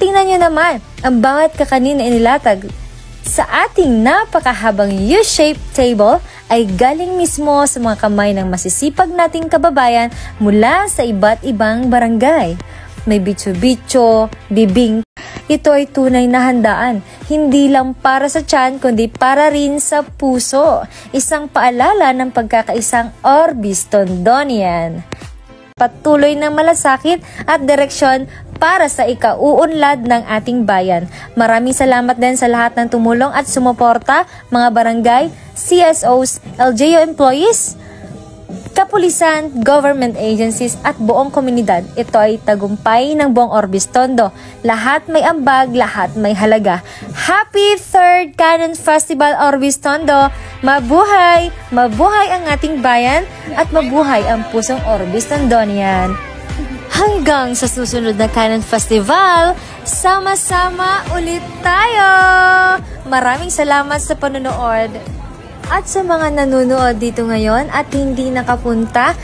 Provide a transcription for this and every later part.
Tingnan nyo naman, ang bawat kakanin na inilatag sa ating napakahabang U-shaped table ay galing mismo sa mga kamay ng masisipag nating kababayan mula sa iba't ibang barangay. May bitso-bitso, bibing. Ito ay tunay na handaan, hindi lang para sa tiyan kundi para rin sa puso. Isang paalala ng pagkakaisang Orbis Tondonian. Patuloy ng malasakit at direksyon para sa ikauunlad ng ating bayan. Maraming salamat din sa lahat ng tumulong at sumuporta, mga barangay, CSOs, LGU employees, kapulisan, government agencies at buong komunidad. Ito ay tagumpay ng buong Orbis Tondo. Lahat may ambag, lahat may halaga. Happy 3rd Canon Festival Orbis Tondo! Mabuhay! Mabuhay ang ating bayan at mabuhay ang pusong Orbis Tondonian! Hanggang sa susunod na Canon Festival, sama-sama ulit tayo! Maraming salamat sa panonood. At sa mga nanonood dito ngayon at hindi nakapunta,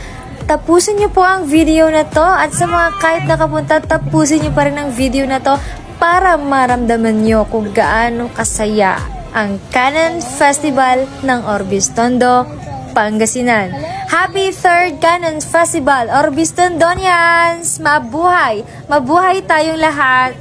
tapusin niyo po ang video na to. At sa mga kahit nakapunta, tapusin niyo pa rin ang video na to para maramdaman niyo kung gaano kasaya ang Canon Festival ng Orbis Tondo, Pangasinan. Happy 3rd Canon Festival, Orbis Tondonians! Mabuhay! Mabuhay tayong lahat!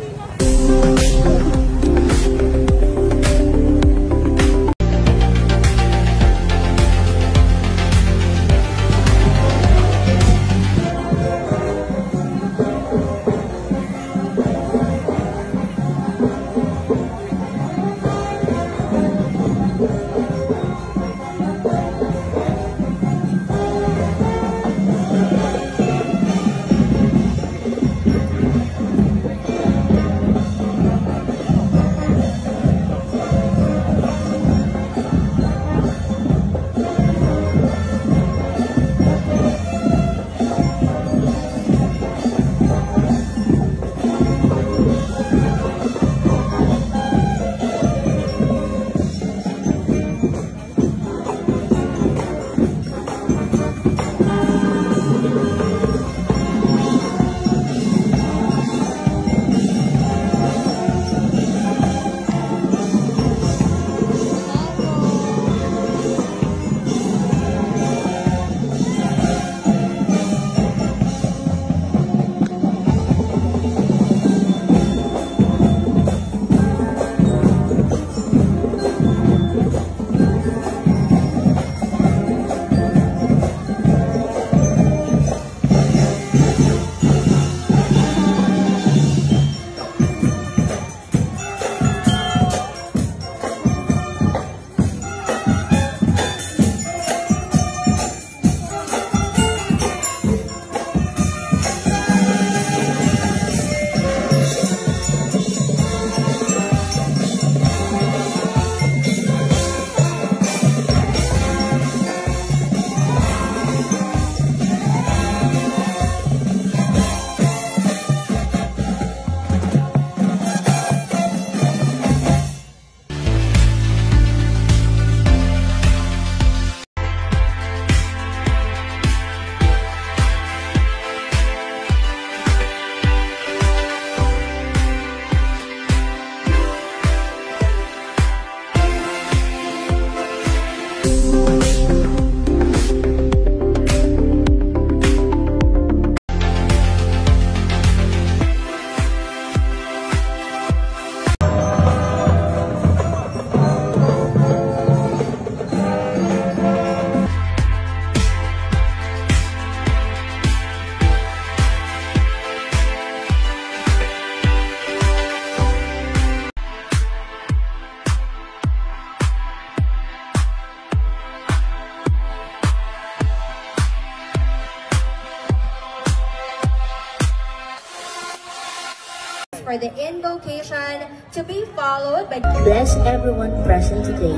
For the invocation to be followed by... Bless everyone present today,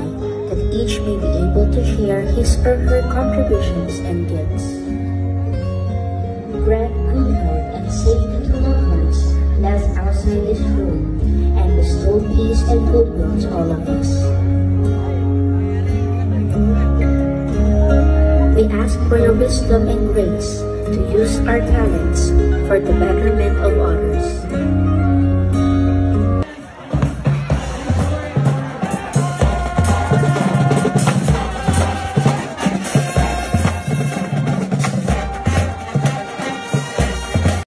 that each may be able to share his or her contributions and gifts. Grant good health and safety to loved ones left outside this room, and bestow peace and goodwill to all of us. We ask for your wisdom and grace to use our talents for the betterment of others.